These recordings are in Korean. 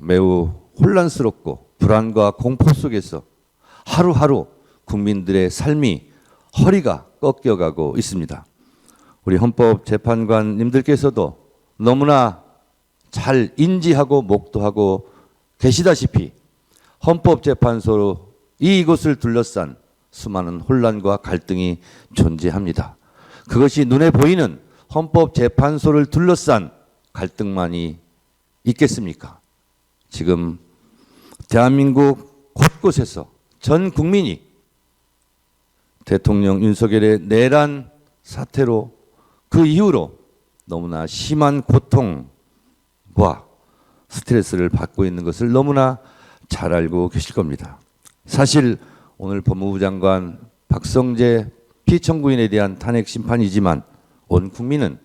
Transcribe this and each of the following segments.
매우 혼란스럽고 불안과 공포 속에서 하루하루 국민들의 삶이 허리가 꺾여가고 있습니다. 우리 헌법재판관님들께서도 너무나 잘 인지하고 목도하고 계시다시피 헌법재판소로 이곳을 둘러싼 수많은 혼란과 갈등이 존재합니다. 그것이 눈에 보이는 헌법재판소를 둘러싼 갈등만이 있겠습니까? 지금 대한민국 곳곳에서 전 국민이 대통령 윤석열의 내란 사태로 그 이후로 너무나 심한 고통과 스트레스를 받고 있는 것을 너무나 잘 알고 계실 겁니다. 사실 오늘 법무부 장관 박성재 피청구인에 대한 탄핵 심판이지만 온 국민은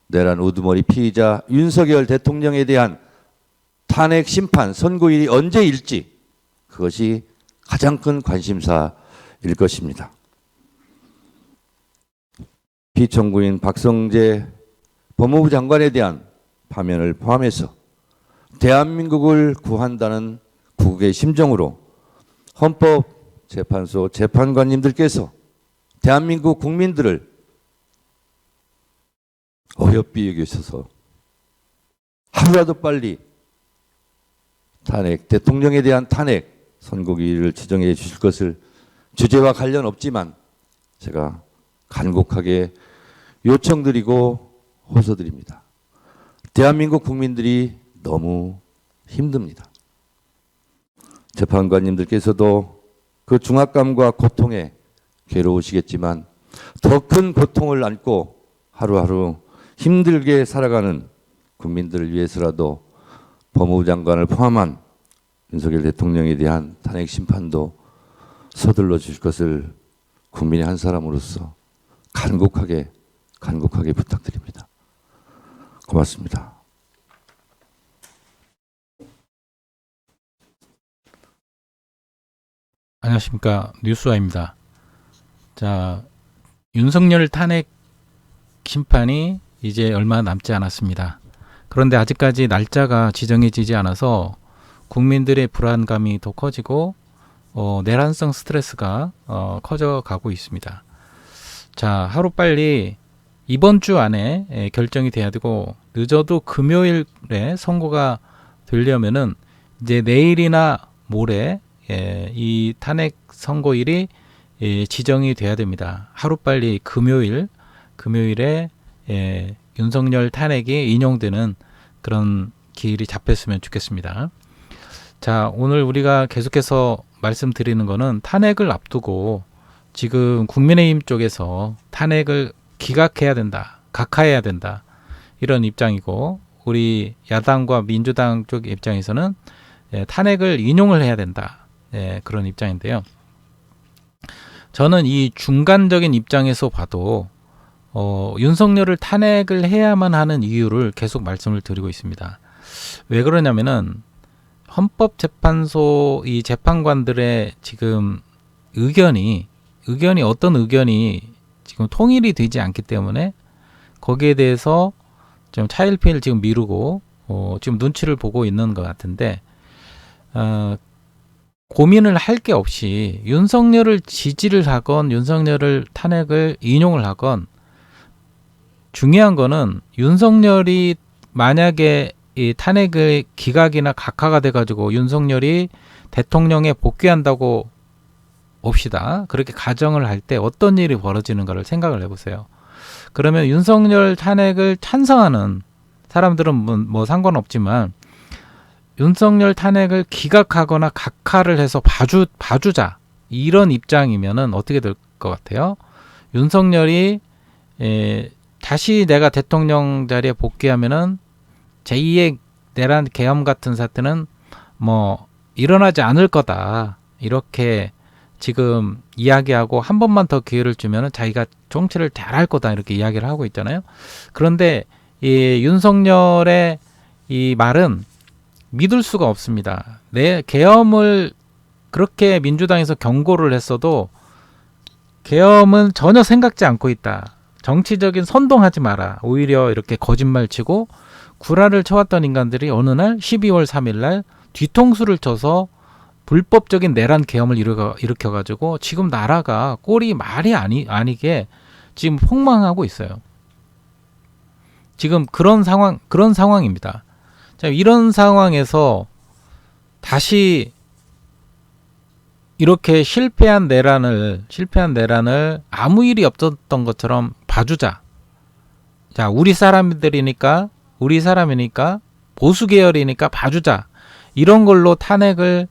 내란 우두머리 피의자 윤석열 대통령에 대한 탄핵 심판 선고일이 언제일지 그것이 가장 큰 관심사일 것입니다. 피청구인 박성재 법무부 장관에 대한 파면을 포함해서 대한민국을 구한다는 국의 심정으로 헌법재판소 재판관님들께서 대한민국 국민들을 어여삐 여기셔서 하루라도 빨리 탄핵, 대통령에 대한 탄핵 선고기일을 지정해 주실 것을 주제와 관련 없지만 제가 간곡하게 요청드리고 호소드립니다. 대한민국 국민들이 너무 힘듭니다. 재판관님들께서도 그 중압감과 고통에 괴로우시겠지만 더 큰 고통을 안고 하루하루 힘들게 살아가는 국민들을 위해서라도 법무부 장관을 포함한 윤석열 대통령에 대한 탄핵 심판도 서둘러 주실 것을 국민의 한 사람으로서 간곡하게 부탁드립니다. 고맙습니다. 안녕하십니까, 뉴스와입니다. 자, 윤석열 탄핵 심판이 이제 얼마 남지 않았습니다. 그런데 아직까지 날짜가 지정해지지 않아서 국민들의 불안감이 더 커지고 내란성 스트레스가 커져가고 있습니다. 자, 하루빨리 이번 주 안에 결정이 돼야 되고 늦어도 금요일에 선고가 되려면은 이제 내일이나 모레 이 탄핵 선고일이 지정이 돼야 됩니다. 하루빨리 금요일에 윤석열 탄핵이 인용되는 그런 기일이 잡혔으면 좋겠습니다. 자, 오늘 우리가 계속해서 말씀드리는 거는 탄핵을 앞두고 지금 국민의힘 쪽에서 탄핵을 기각해야 된다, 각하해야 된다, 이런 입장이고, 우리 야당과 민주당 쪽 입장에서는 탄핵을 인용을 해야 된다, 그런 입장인데요. 저는 이 중간적인 입장에서 봐도 윤석열을 탄핵을 해야만 하는 이유를 계속 말씀을 드리고 있습니다. 왜 그러냐면은 헌법재판소 이 재판관들의 지금 의견이 어떤 의견이 지금 통일이 되지 않기 때문에 거기에 대해서 좀 차일피일 지금 미루고 지금 눈치를 보고 있는 것 같은데, 고민을 할 게 없이 윤석열을 지지를 하건 윤석열을 탄핵을 인용을 하건 중요한 거는 윤석열이 만약에 이 탄핵의 기각이나 각하가 돼가지고 윤석열이 대통령에 복귀한다고 봅시다. 그렇게 가정을 할 때 어떤 일이 벌어지는가를 생각을 해보세요. 그러면 윤석열 탄핵을 찬성하는 사람들은 뭐 상관없지만 윤석열 탄핵을 기각하거나 각하를 해서 봐주자, 이런 입장이면은 어떻게 될 것 같아요? 윤석열이 다시 내가 대통령 자리에 복귀하면은 제2의 내란 계엄 같은 사태는 뭐 일어나지 않을 거다, 이렇게 지금 이야기하고 한 번만 더 기회를 주면은 자기가 정치를 잘할 거다, 이렇게 이야기를 하고 있잖아요. 그런데 이 윤석열의 이 말은 믿을 수가 없습니다. 내 계엄을 그렇게 민주당에서 경고를 했어도 계엄은 전혀 생각지 않고 있다. 정치적인 선동하지 마라. 오히려 이렇게 거짓말 치고 구라를 쳐왔던 인간들이 어느 날 12월 3일 날 뒤통수를 쳐서 불법적인 내란 계엄을 일으켜가지고 지금 나라가 꼴이 말이 아니게 지금 폭망하고 있어요. 지금 그런 상황입니다. 자, 이런 상황에서 다시 이렇게 실패한 내란을 아무 일이 없었던 것처럼 봐주자. 자, 우리 사람이니까 보수 계열이니까 봐주자. 이런 걸로 탄핵을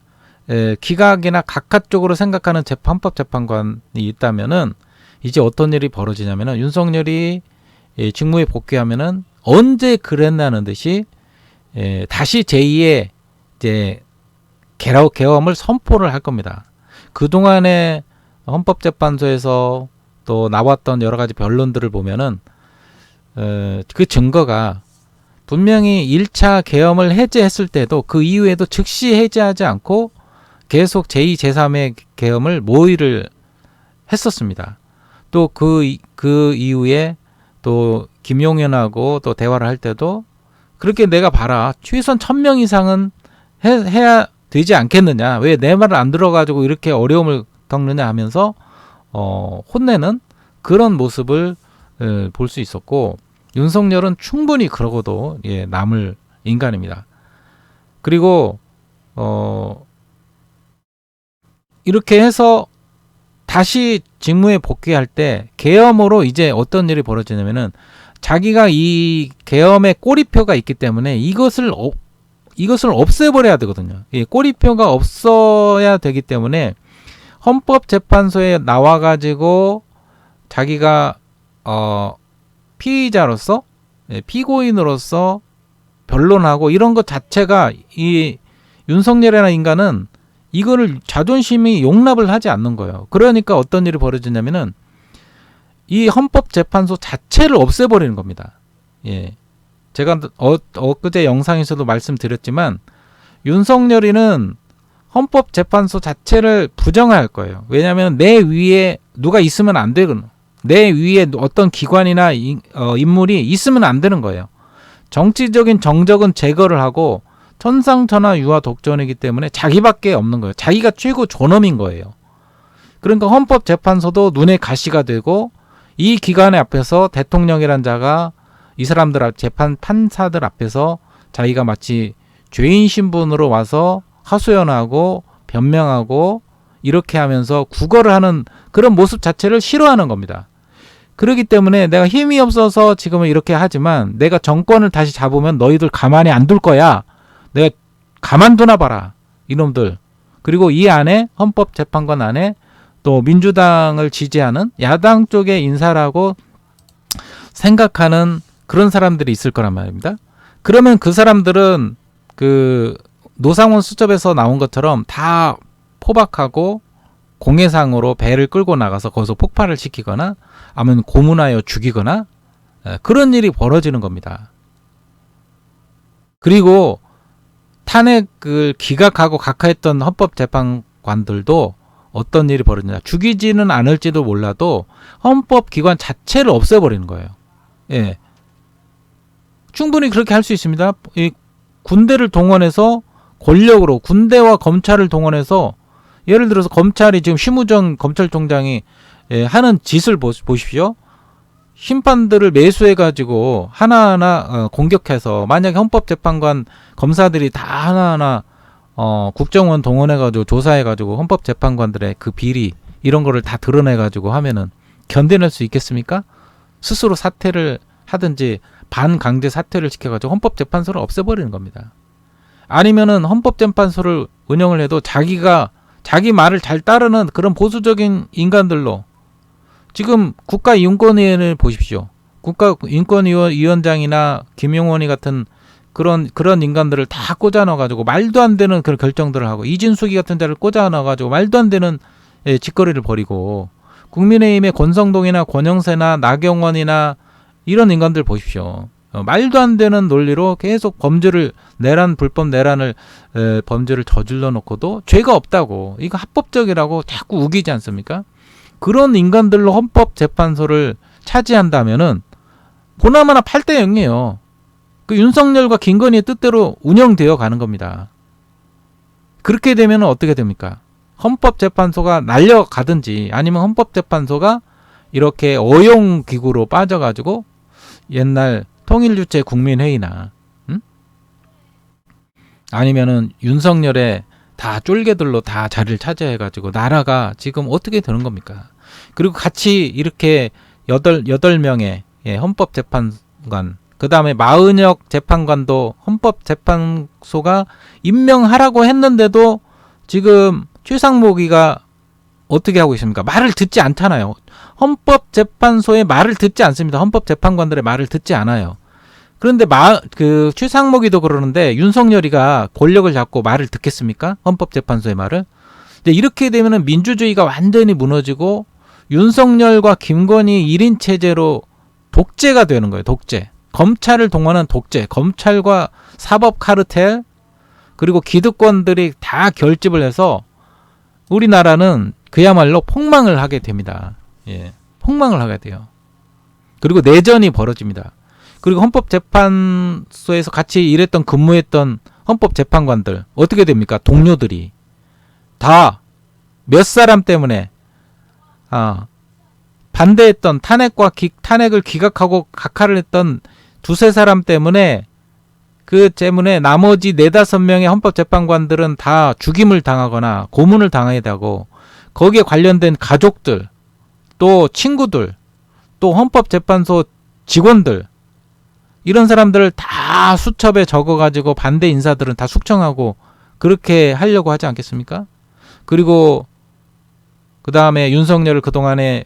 기각이나 각하 쪽으로 생각하는 헌법재판관이 있다면은 이제 어떤 일이 벌어지냐면은 윤석열이 직무에 복귀하면은 언제 그랬나는 듯이 다시 제2의 이제 계엄을 선포를 할 겁니다. 그동안에 헌법재판소에서 또 나왔던 여러 가지 변론들을 보면은 그 증거가 분명히 1차 계엄을 해제했을 때도 그 이후에도 즉시 해제하지 않고 계속 제2, 제3의 계엄을 모의를 했었습니다. 또 그 이후에 또 김용현하고 또 대화를 할 때도 그렇게 내가 봐라. 최소한 1000명 이상은 해야 되지 않겠느냐. 왜 내 말을 안 들어가지고 이렇게 어려움을 겪느냐 하면서 혼내는 그런 모습을 볼 수 있었고 윤석열은 충분히 그러고도 남을 인간입니다. 그리고 이렇게 해서 다시 직무에 복귀할 때 계엄으로 이제 어떤 일이 벌어지냐면은 자기가 이 계엄의 꼬리표가 있기 때문에 이것을 없애버려야 되거든요. 꼬리표가 없어야 되기 때문에 헌법재판소에 나와가지고 자기가 피의자로서 피고인으로서 변론하고 이런 것 자체가 이 윤석열이라는 인간은 이거를 자존심이 용납을 하지 않는 거예요. 그러니까 어떤 일이 벌어지냐면은 이 헌법재판소 자체를 없애버리는 겁니다. 제가 엊그제 영상에서도 말씀드렸지만 윤석열이는 헌법재판소 자체를 부정할 거예요. 왜냐하면 내 위에 누가 있으면 안 되거든. 내 위에 어떤 기관이나 인물이 있으면 안 되는 거예요. 정치적인 정적은 제거를 하고 천상천하 유아 독존이기 때문에 자기밖에 없는 거예요. 자기가 최고 존엄인 거예요. 그러니까 헌법재판소도 눈에 가시가 되고 이 기관 앞에서 대통령이란 자가 이 사람들 판사들 앞에서 자기가 마치 죄인 신분으로 와서 하소연하고 변명하고 이렇게 하면서 구걸을 하는 그런 모습 자체를 싫어하는 겁니다. 그렇기 때문에 내가 힘이 없어서 지금은 이렇게 하지만 내가 정권을 다시 잡으면 너희들 가만히 안 둘 거야. 내가 가만두나 봐라. 이놈들. 그리고 이 안에 헌법재판관 안에 또 민주당을 지지하는 야당 쪽의 인사라고 생각하는 그런 사람들이 있을 거란 말입니다. 그러면 그 사람들은 그 노상원 수첩에서 나온 것처럼 다 포박하고 공해상으로 배를 끌고 나가서 거기서 폭발을 시키거나 아니면 고문하여 죽이거나 그런 일이 벌어지는 겁니다. 그리고 탄핵을 기각하고 각하했던 헌법재판관들도 어떤 일이 벌어지냐. 죽이지는 않을지도 몰라도 헌법기관 자체를 없애버리는 거예요. 충분히 그렇게 할 수 있습니다. 이 군대를 동원해서 권력으로 군대와 검찰을 동원해서 예를 들어서 검찰이 지금 심우정 검찰총장이 하는 짓을 보십시오. 심판들을 매수해가지고 하나하나 공격해서 만약에 헌법재판관 검사들이 다 하나하나 국정원 동원해가지고 조사해가지고 헌법재판관들의 그 비리 이런 거를 다 드러내가지고 하면은 견뎌낼 수 있겠습니까? 스스로 사퇴를 하든지 반강제 사퇴를 시켜가지고 헌법재판소를 없애버리는 겁니다. 아니면은 헌법재판소를 운영을 해도 자기 말을 잘 따르는 그런 보수적인 인간들로 지금 국가인권위원회를 보십시오. 국가인권위원장이나 김용원이 같은 그런 인간들을 다 꽂아 넣어가지고 말도 안 되는 그런 결정들을 하고 이진숙이 같은 자를 꽂아 넣어가지고 말도 안 되는 짓거리를 벌이고 국민의힘의 권성동이나 권영세나 나경원이나 이런 인간들 보십시오. 말도 안 되는 논리로 계속 불법 내란을 범죄를 저질러 놓고도 죄가 없다고 이거 합법적이라고 자꾸 우기지 않습니까? 그런 인간들로 헌법재판소를 차지한다면은 보나마나 8대 0이에요. 그 윤석열과 김건희의 뜻대로 운영되어 가는 겁니다. 그렇게 되면 어떻게 됩니까? 헌법재판소가 날려가든지 아니면 헌법재판소가 이렇게 어용기구로 빠져가지고 옛날 통일주체 국민회의나 아니면은 윤석열의 다 쫄개들로 다 자리를 차지해가지고 나라가 지금 어떻게 되는 겁니까? 그리고 같이 이렇게 여덟 명의 헌법재판관, 그 다음에 마은혁 재판관도 헌법재판소가 임명하라고 했는데도 지금 최상목이가 어떻게 하고 있습니까? 말을 듣지 않잖아요. 헌법재판소의 말을 듣지 않습니다. 헌법재판관들의 말을 듣지 않아요. 그런데 최상목이도 그러는데 윤석열이가 권력을 잡고 말을 듣겠습니까? 헌법재판소의 말을. 근데 이렇게 되면은 민주주의가 완전히 무너지고 윤석열과 김건희 1인 체제로 독재가 되는 거예요. 독재. 검찰을 동원한 독재. 검찰과 사법 카르텔 그리고 기득권들이 다 결집을 해서 우리나라는 그야말로 폭망을 하게 됩니다. 예. 폭망을 하게 돼요. 그리고 내전이 벌어집니다. 그리고 헌법재판소에서 같이 일했던 근무했던 헌법재판관들 어떻게 됩니까? 동료들이 다 몇 사람 때문에 반대했던 탄핵을 기각하고 각하를 했던 두세 사람 때문에 그 때문에 나머지 4-5명의 헌법재판관들은 다 죽임을 당하거나 고문을 당해야 되고 거기에 관련된 가족들 또 친구들 또 헌법재판소 직원들 이런 사람들을 다 수첩에 적어가지고 반대 인사들은 다 숙청하고 그렇게 하려고 하지 않겠습니까? 그리고 그 다음에 윤석열을 그동안에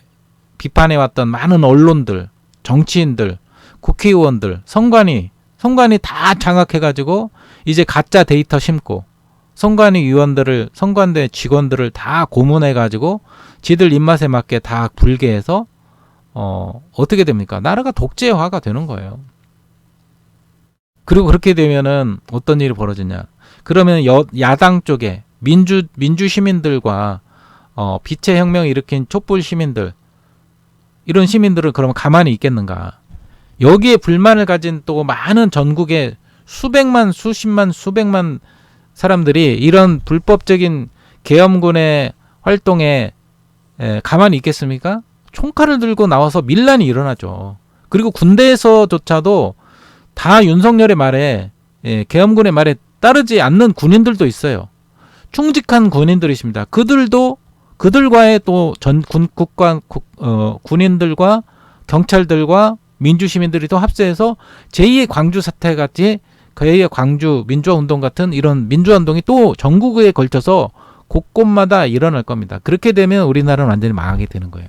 비판해왔던 많은 언론들, 정치인들, 국회의원들, 선관위 다 장악해가지고 이제 가짜 데이터 심고 선관위 위원들을, 선관대 직원들을 다 고문해가지고 지들 입맛에 맞게 다 굴게해서 어떻게 됩니까? 나라가 독재화가 되는 거예요. 그리고 그렇게 되면은 어떤 일이 벌어지냐? 그러면 야당 쪽에 민주 시민들과 빛의 혁명을 일으킨 촛불 시민들 이런 시민들은 그러면 가만히 있겠는가? 여기에 불만을 가진 또 많은 전국의 수백만, 수십만, 수백만 사람들이 이런 불법적인 계엄군의 활동에 가만히 있겠습니까? 총칼을 들고 나와서 밀란이 일어나죠. 그리고 군대에서조차도 다 윤석열의 말에 계엄군의 말에 따르지 않는 군인들도 있어요. 충직한 군인들이 있습니다. 그들과의 또 군인들과 경찰들과 민주시민들이 또 합세해서 제2의 광주 사태 같이 제2의 광주 민주화운동 같은 이런 민주화운동이 또 전국에 걸쳐서 곳곳마다 일어날 겁니다. 그렇게 되면 우리나라는 완전히 망하게 되는 거예요.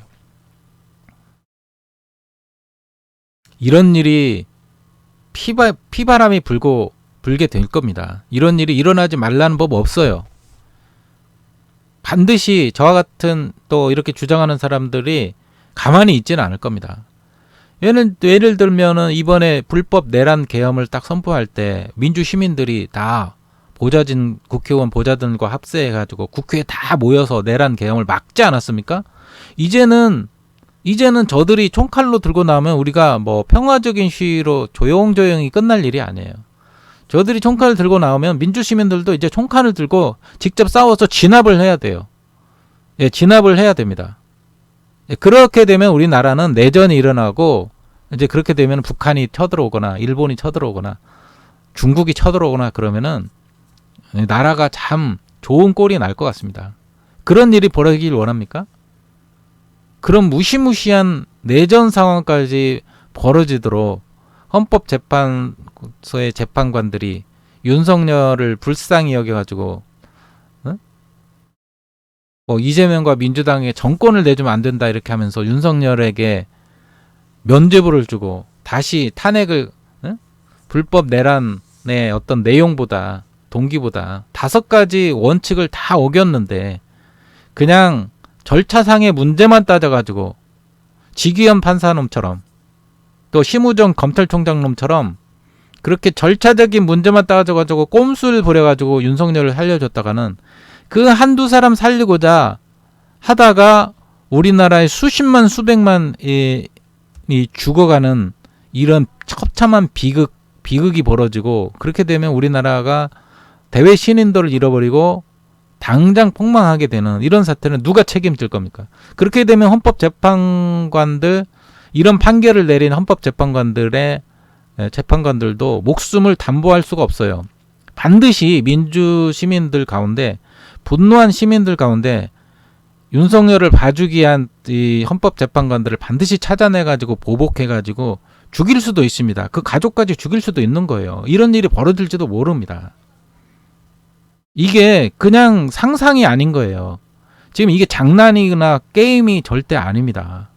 이런 일이 피바람이 불게 될 겁니다. 이런 일이 일어나지 말라는 법 없어요. 반드시 저와 같은 또 이렇게 주장하는 사람들이 가만히 있지는 않을 겁니다. 예를 들면은 이번에 불법 내란 계엄을 딱 선포할 때 민주 시민들이 다 국회의원 보좌진과 합세해가지고 국회에 다 모여서 내란 계엄을 막지 않았습니까? 이제는 저들이 총칼로 들고 나오면 우리가 뭐 평화적인 시위로 조용조용히 끝날 일이 아니에요. 저들이 총칼을 들고 나오면 민주 시민들도 이제 총칼을 들고 직접 싸워서 진압을 해야 돼요. 예, 진압을 해야 됩니다. 예, 그렇게 되면 우리나라는 내전이 일어나고 이제 그렇게 되면 북한이 쳐들어오거나 일본이 쳐들어오거나 중국이 쳐들어오거나 그러면은 나라가 참 좋은 꼴이 날 것 같습니다. 그런 일이 벌어지길 원합니까? 그런 무시무시한 내전 상황까지 벌어지도록 헌법재판소의 재판관들이 윤석열을 불쌍히 여겨가지고 뭐 이재명과 민주당에 정권을 내주면 안 된다 이렇게 하면서 윤석열에게 면죄부를 주고 다시 탄핵을 불법 내란의 어떤 내용보다 동기보다 5가지 원칙을 다 어겼는데 그냥 절차상의 문제만 따져가지고 지기현 판사놈처럼 또 심우정 검찰총장놈처럼 그렇게 절차적인 문제만 따져가지고 꼼수를 부려가지고 윤석열을 살려줬다가는 그 한두 사람 살리고자 하다가 우리나라의 수십만 수백만이 죽어가는 이런 처참한 비극이 벌어지고 그렇게 되면 우리나라가 대외 신인도를 잃어버리고 당장 폭망하게 되는 이런 사태는 누가 책임질 겁니까? 그렇게 되면 헌법재판관들 이런 판결을 내린 헌법재판관들의 재판관들도 목숨을 담보할 수가 없어요. 반드시 민주 시민들 가운데 분노한 시민들 가운데 윤석열을 봐주기 위한 이 헌법재판관들을 반드시 찾아내가지고 보복해가지고 죽일 수도 있습니다. 그 가족까지 죽일 수도 있는 거예요. 이런 일이 벌어질지도 모릅니다. 이게 그냥 상상이 아닌 거예요. 지금 이게 장난이나 게임이 절대 아닙니다.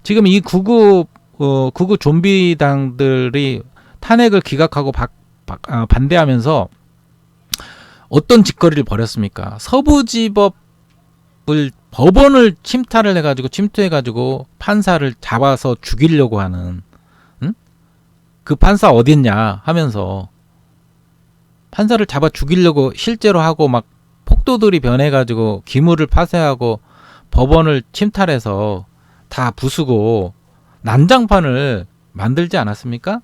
지금 이 극우 좀비당들이 탄핵을 기각하고 반대하면서 어떤 짓거리를 벌였습니까? 법원을 침탈을 해가지고 침투해가지고 판사를 잡아서 죽이려고 하는 그 판사 어딨냐 하면서 판사를 잡아 죽이려고 실제로 하고 막 폭도들이 변해가지고 기물을 파쇄하고 법원을 침탈해서 다 부수고 난장판을 만들지 않았습니까?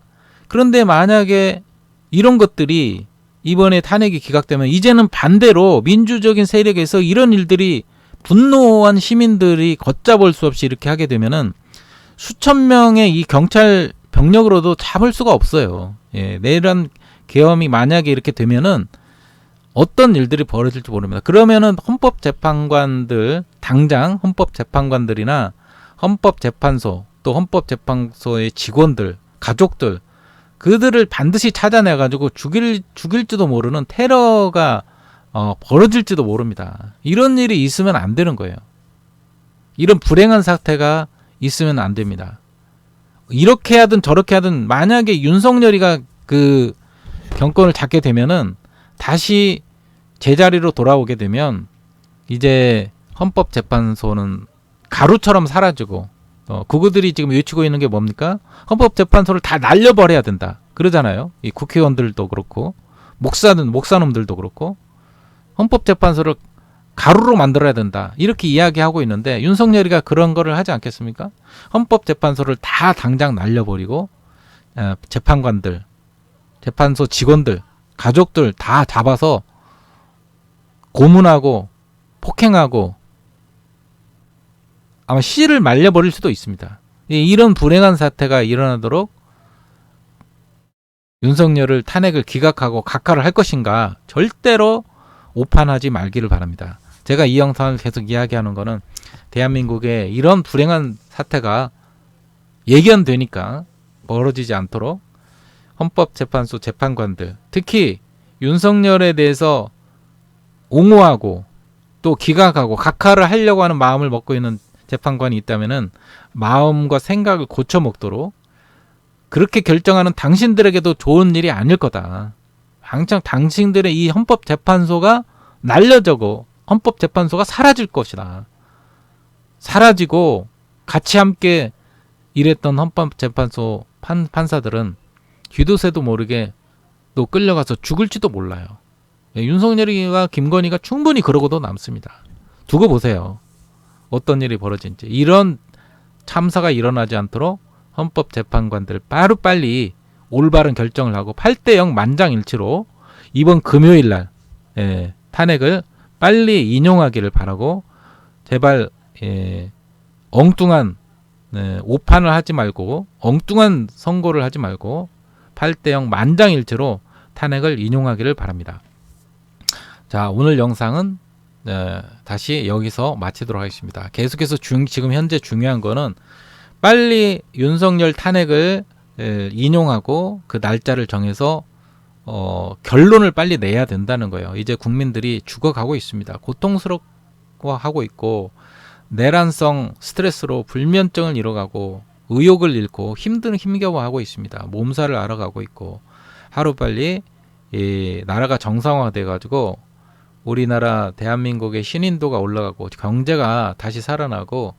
그런데 만약에 이런 것들이 이번에 탄핵이 기각되면 이제는 반대로 민주적인 세력에서 이런 일들이 분노한 시민들이 걷잡을 수 없이 이렇게 하게 되면은 수천 명의 이 경찰 병력으로도 잡을 수가 없어요. 예, 내란 계엄이 만약에 이렇게 되면은 어떤 일들이 벌어질지 모릅니다. 그러면은 헌법재판관들, 당장 헌법재판관들이나 헌법재판소, 또 헌법재판소의 직원들, 가족들, 그들을 반드시 찾아내가지고 죽일지도 모르는 테러가 벌어질지도 모릅니다. 이런 일이 있으면 안 되는 거예요. 이런 불행한 사태가 있으면 안 됩니다. 이렇게 하든 저렇게 하든 만약에 윤석열이가 그 경권을 잡게 되면은 다시 제자리로 돌아오게 되면 이제 헌법재판소는 가루처럼 사라지고 그들이 지금 외치고 있는 게 뭡니까? 헌법재판소를 다 날려버려야 된다. 그러잖아요. 이 국회의원들도 그렇고 목사놈들도 그렇고 헌법재판소를 가루로 만들어야 된다. 이렇게 이야기하고 있는데 윤석열이가 그런 거를 하지 않겠습니까? 헌법재판소를 다 당장 날려버리고 재판관들, 재판소 직원들, 가족들 다 잡아서 고문하고 폭행하고 아마 씨를 말려버릴 수도 있습니다. 이런 불행한 사태가 일어나도록 윤석열을 탄핵을 기각하고 각하를 할 것인가 절대로 오판하지 말기를 바랍니다. 제가 이 영상을 계속 이야기하는 거는 대한민국에 이런 불행한 사태가 예견되니까 벌어지지 않도록 헌법재판소 재판관들, 특히 윤석열에 대해서 옹호하고 또 기각하고 각하를 하려고 하는 마음을 먹고 있는 재판관이 있다면은 마음과 생각을 고쳐먹도록 그렇게 결정하는 당신들에게도 좋은 일이 아닐 거다. 항상 당신들의 이 헌법재판소가 날려져고 헌법재판소가 사라질 것이다. 사라지고 같이 함께 일했던 헌법재판소 판사들은 쥐도새도 모르게 또 끌려가서 죽을지도 몰라요. 윤석열이와 김건희가 충분히 그러고도 남습니다. 두고 보세요. 어떤 일이 벌어진지. 이런 참사가 일어나지 않도록 헌법재판관들 빨리 올바른 결정을 하고 8대0 만장일치로 이번 금요일 날 탄핵을 빨리 인용하기를 바라고 제발 엉뚱한 오판을 하지 말고 엉뚱한 선고를 하지 말고 8대0 만장일치로 탄핵을 인용하기를 바랍니다. 자, 오늘 영상은 다시 여기서 마치도록 하겠습니다. 계속해서 지금 현재 중요한 거는 빨리 윤석열 탄핵을 인용하고 그 날짜를 정해서 결론을 빨리 내야 된다는 거예요. 이제 국민들이 죽어가고 있습니다. 고통스러워하고 있고 내란성 스트레스로 불면증을 잃어가고 의욕을 잃고 힘겨워하고 있습니다. 몸살을 앓아가고 있고 하루빨리 이 나라가 정상화돼 가지고 우리나라 대한민국의 신인도가 올라가고 경제가 다시 살아나고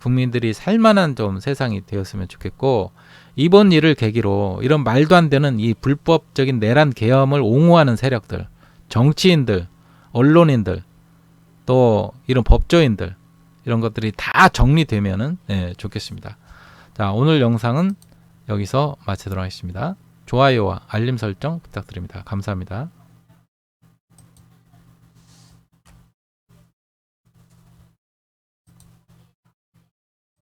국민들이 살만한 좀 세상이 되었으면 좋겠고, 이번 일을 계기로 이런 말도 안 되는 이 불법적인 내란 계엄을 옹호하는 세력들, 정치인들, 언론인들, 또 이런 법조인들, 이런 것들이 다 정리되면은 좋겠습니다. 자, 오늘 영상은 여기서 마치도록 하겠습니다. 좋아요와 알림 설정 부탁드립니다. 감사합니다.